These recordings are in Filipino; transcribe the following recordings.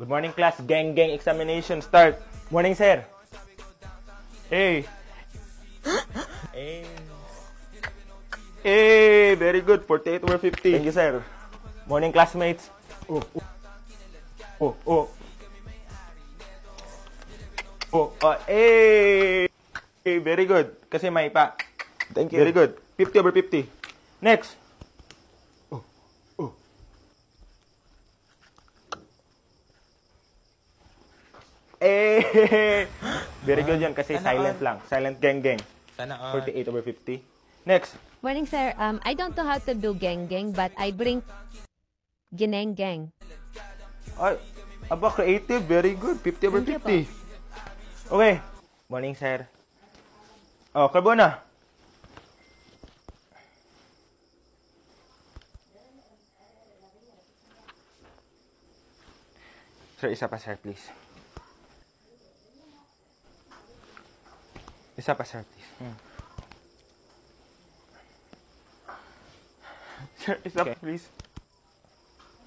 Good morning, class. Gang examination start. Morning, sir. Hey. Hey. Hey, very good. 48 over 50. Thank you, sir. Morning, classmates. Hey. Hey, very good. Kasi may pa. Thank you. Very good. 50 over 50. Next. Eh, very good yun kasi silent lang. Silent gang. Sana all. 48 over 50. Next. Morning, sir. I don't know how to do gang, but I bring gineng. Ay, aba, creative. Very good. 50 over Thank you 50. Okay. Morning, sir. Oh, Carbona. Sir, isa pa, sir, please. Isa pa, sir, please. Sir, isa pa, please.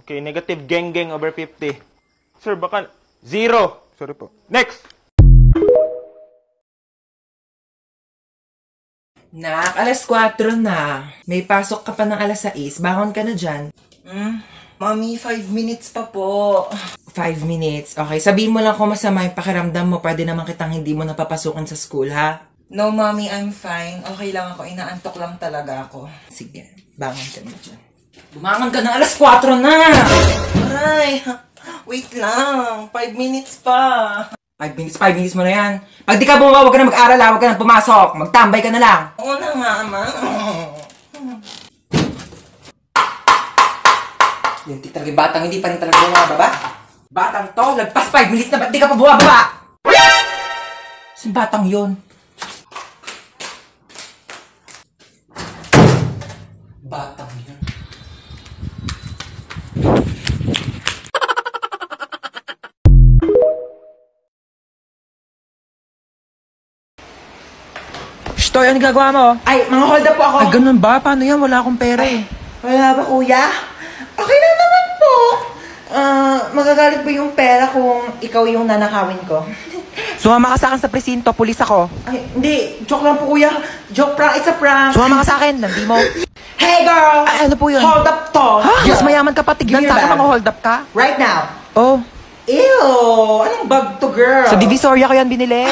Okay, negative gang over 50. Sir, baka 0. Sorry po. Next! Nak, alas 4 na. May pasok ka pa ng alas 6. Bangon ka na dyan. Mami, 5 minutes pa po. 5 minutes. Okay, sabihin mo lang kung masama yung pakiramdam mo. Pwede naman kitang hindi mo napapasukan sa school, ha? No, Mami, I'm fine. Okay lang ako. Inaantok lang talaga ako. Sige, bangon ka na dyan. Bumangon ka na, alas 4 na! Aray, wait lang. 5 minutes pa. 5 minutes mo na yan. Pag di ka bumaba, huwag ka na mag-aral, ha? Huwag ka na pumasok. Magtambay ka na lang. Oo na nga, Ma. Yung talaga batang hindi pa rin talaga bumababa. Batang to, lagpas 5 minutes na, ba't di ka pa bumababa? Si batang yun. Batang yun. Toy, ano ginagawa mo? Ay, mga hold up po ako. Ay, ganun ba? Paano yan? Wala akong pera eh. Wala ba, kuya? Okay lang naman po. Magagalit po yung pera kung ikaw yung nanakawin ko. Sumama ka sa akin sa presinto, pulis ako. Ay, hindi. Joke lang po, kuya. Joke prank. It's a prank. Sumama ka sa akin, nandi mo. Hey, girl! Ay, ano po yun? Hold up to. Ha? Mas mayaman ka pa, tignan Give me sa akin, your bag. mga hold up ka? Right now. Oh, Ew! Anong bag to, girl? sa Divisoria ko yan binili.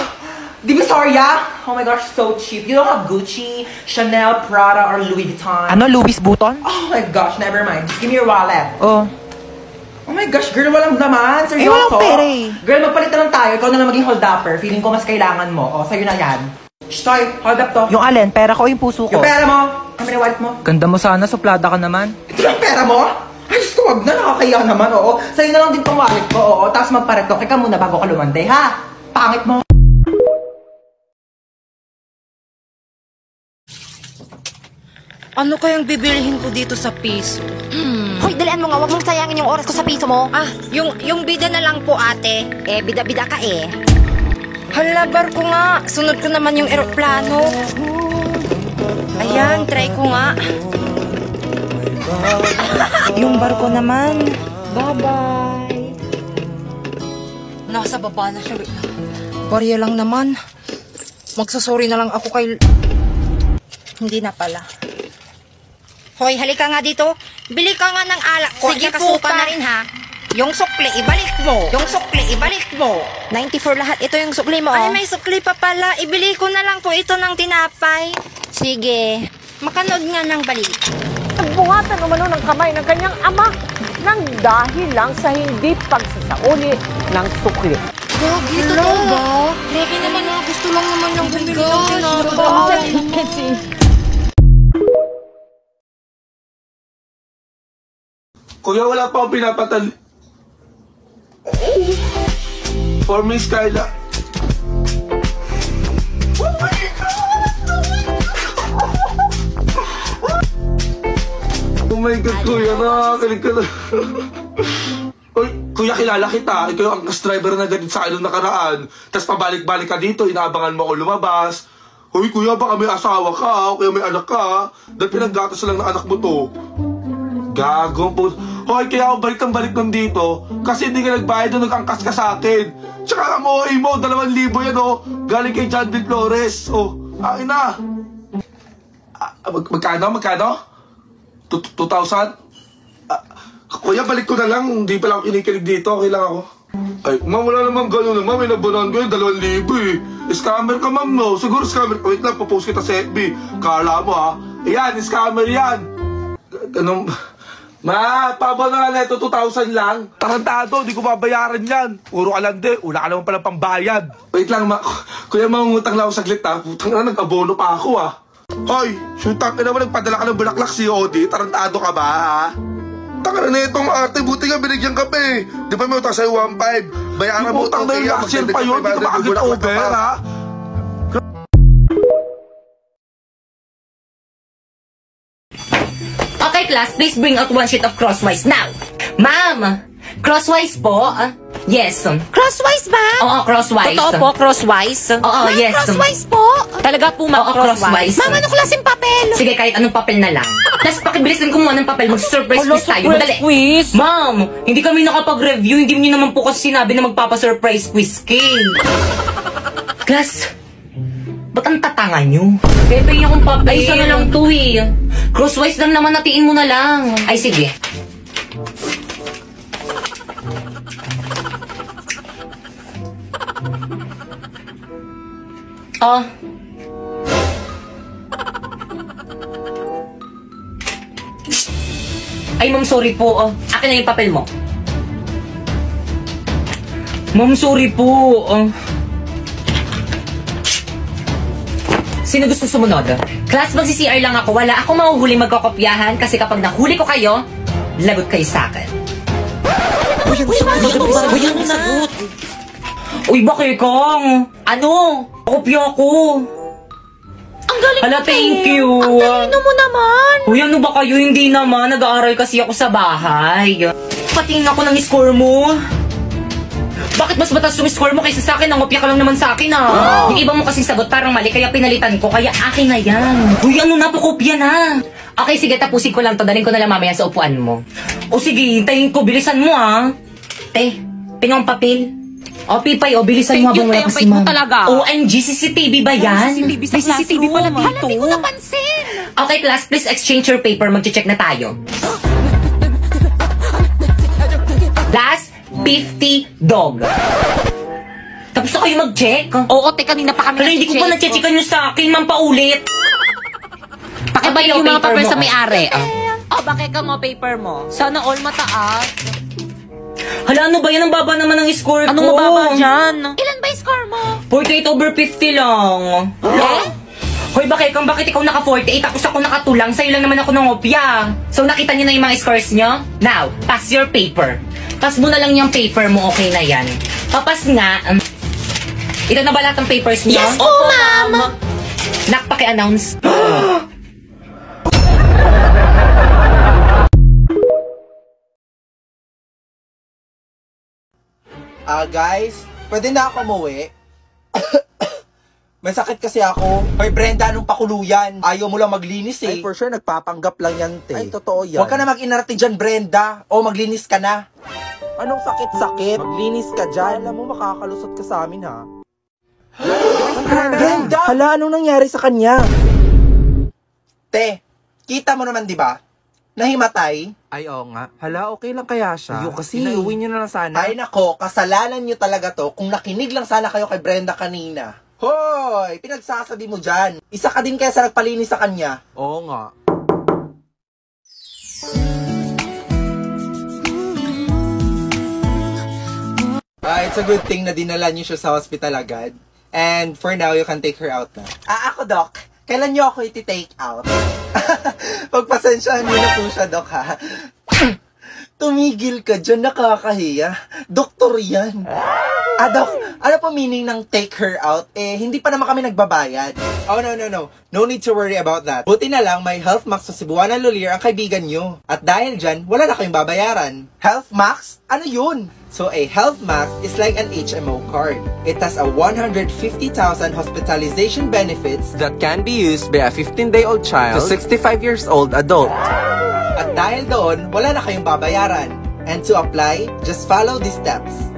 Divisoria? Oh my gosh, so cheap. You don't have Gucci, Chanel, Prada, or Louis Vuitton? Ano, Louis Vuitton? Oh my gosh, never mind. Just give me your wallet. Oh. Oh my gosh, girl, walang laman. Seryoso? walang pera eh. Girl, magpalit na lang tayo. Ikaw na lang maging hold-upper. Feeling ko mas kailangan mo. O, sa'yo na yan. Shh, Toy, hold up to. Yung alin, pera ko o yung puso ko? Yung pera mo. Kami na wallet mo. Ganda mo sana, suplada ka naman. Ito yung pera mo? Ay, Diyos ko, wag na. Nakakaya naman, oo. Sa'yo na lang din tong wallet ko, oo. Tapos magparetok ka muna bago ka lumande, ha? Pangit mo. Ano kayang bibilihin ko dito sa piso? Hoy, dalian mo nga. Huwag mong sayangin yung oras ko sa piso mo. Ah, yung bida na lang po, ate. Eh, bida-bida ka eh. Hala, barko nga. Sunod ko naman yung eroplano. Ayan, try ko nga. Yung barko naman. Bye-bye. Nasa baba na siya. Wait lang. Barya lang naman. Magsasorry na lang ako kay... Hindi na pala. Hoy, halika nga dito. Bili ka nga ng alak ko. Sige At po, kasuka na rin, ha? Yung sukli, ibalik mo. Yung sukli, ibalik mo. 94 lahat. Ito yung sukli mo, oh. Ay, may sukli pa pala. Ibili ko na lang po ito ng tinapay. Sige. Makanood nga ng balita. Nagbungatan umano ng kamay ng kanyang ama nang dahil lang sa hindi pagsasauli ng sukli. Gogi, totoo ba? Grabe naman na. Gusto lang naman yung bumili ng tinapay. Kuya, wala pa akong pinapatali. For Miss Kyla. Oh my God! Oh my God, kuya, nakakakilig ka na. Uy, kuya, kilala kita. Ikaw yung angkas driver na ganit sa akin nung nakaraan. Tapos pabalik-balik ka dito, inaabangan mo ako lumabas. Uy, kuya, baka may asawa ka, o kaya may anak ka. Dahil pinaggatas lang ng anak mo to. Gagong po. Hoy, kaya ako balik nandito kasi hindi ka nagbayad o nag-angkas ka sa akin. Tsaka ang OA mo, 2,000 yan oh. Galing kay John D. Flores. Oh, akin na. Magkano? 2,000? Kuya, balik ko na lang. Hindi pala ako kinikilig dito. Okay lang ako. Ay, ma'am, wala naman gano'n. Ma'am, inabanan ko yun. 2,000 eh. Scammer ka, ma'am, no? Siguro scammer ka. Wait lang, papost kita sa FB. Kala mo, ha? Ayan, scammer yan. Ganun. Ma, pabal na nga neto, 2,000 lang. Tarantado, di ko babayaran yan. Puro kalande, wala ka naman pala pambayad. Wait lang, ma. Kuya, mangungutang lang ako saglit, ha? Putang na, nag-abono pa ako, ha? Hoy, shootang ka naman, nagpadala ka ng bulaklak si Odi. Tarantado ka ba, ha? Taka na itong ate, buti nga binigyan ka pa eh. Di ba may utang sa'yo 1,500? Bayaran mo utang na yung action pa yun, di ka makagit over, ha? Okay, class, please bring out one sheet of crosswise now. Ma'am, crosswise po? Yes. Crosswise ba? Oo, crosswise. Totoo po, crosswise? Oo, Ma'am, yes. crosswise po? Talaga po, ma'am, Oo, crosswise. Ma'am, anong klaseng papel? Sige, kahit anong papel na lang. Tapos pakibilisan kumuha ng papel, mag-surprise quiz tayo. Madali. Quiz? Ma'am, hindi kami nakapag-review. Hindi niyo naman po kasi sinabi na magpapa-surprise quiz cake. Class, ba't ang tatanga nyo? Pepe akong papel. Ay, isa na lang to eh. Crosswise lang naman, natiin mo na lang. Ay, sige. Oh. Ay, ma'am, sorry po. Oh. Akin na yung papel mo. Ma'am, sorry po. Oh. Sino gusto sumunod? Class, magsi-CR lang ako. Wala ako mahuhuli magkakopyahan kasi kapag nahuli ko kayo, lagot kayo sa akin. Uy, bakit kang? Ano? Kopya ko. Ang galing Hala, thank you. Ang talino mo naman. Uy, ano ba kayo? Hindi naman. Nag-aaral kasi ako sa bahay. Patingin ako ng score mo. Bakit mas mataas yung score mo kaysa sa akin? Nangopya ka lang naman sa akin, ah. Yung iba mo kasing sagot parang mali, kaya pinalitan ko. Kaya akin na yan. Uy, ano na? Pakopya na. Okay, sige, tapusin ko lang to. Daling ko na lang mamaya sa upuan mo. O sige, hintayin ko. Bilisan mo, ah. Te, pinong papel. O, Pipay, o, bilisan mo habang wala kasi ma'am. OMG, CCTV ba yan? May CCTV pala dito. Hala, di ko napansin. Okay, class, please exchange your paper. Mag-check na tayo. Last 50 dog. Tapos na kayo mag-check? Oo, te, kanina pa kami Pero hindi ko pa na-checkan nyo sa akin, ma'am, paulit. Pakibay yung mga paper sa may-ari. Oh, bakit ka mo paper mo? Sana all mataas. Hala, ano ba yan? Ang baba naman ng score ko. Anong mababa dyan? Ilan ba yung score mo? 48/50 lang. Eh? Hoy, bakit ikaw naka-48 tapos ako nakatulang? Sa'yo lang naman ako ng opya. So, nakita niyo na yung mga scores niyo? Now, pass your paper. Pass mo na lang yung paper mo, okay na yan. Papas nga. Ito na ba lahat ng papers niyo? Yes po, ma'am. Nak, paki-announce. Guys, pwede na ako umuwi? May sakit kasi ako. Hoy Brenda, anong pakuluyan? Ayaw mo lang maglinis eh. Ay, for sure, nagpapanggap lang yan, te. Ay, totoo yan. Huwag ka na mag-inarte dyan, Brenda. O, maglinis ka na. Anong sakit-sakit? Maglinis ka dyan. Alam mo, makakalusot ka sa amin, ha? Brenda! Hala, anong nangyari sa kanya? Te, kita mo naman, di ba? Nahimatay. Ay, oo nga. Hala, okay lang kaya siya? Iyo kasi. Iuwi niyo na lang sana. Ay nako, kasalanan nyo talaga to kung nakinig lang sana kayo kay Brenda kanina. Hoy, pinagsasabi mo dyan. Isa ka din kaya sa nagpalinis sa kanya. Oo nga. It's a good thing na dinala niyo siya sa hospital agad. And for now, you can take her out na. Ako, Doc. Kailan niyo ako iti-take out? Pagpasensyahan niyo na po siya, Doc, ha? Tumigil ka dyan, nakakahiya. Doktor yan. Doc, ano po meaning ng take her out? Hindi pa naman kami nagbabayad. Oh, no. No need to worry about that. Buti na lang, may Health Max sa Cebuana Lolier ang kaibigan nyo. At dahil dyan, wala na kayong babayaran. Health Max? Ano yun? So, a Health Max is like an HMO card. It has a 150,000 hospitalization benefits that can be used by a 15-day-old child to 65 years old adult. At dahil doon, wala na kayong babayaran. And to apply, just follow these steps.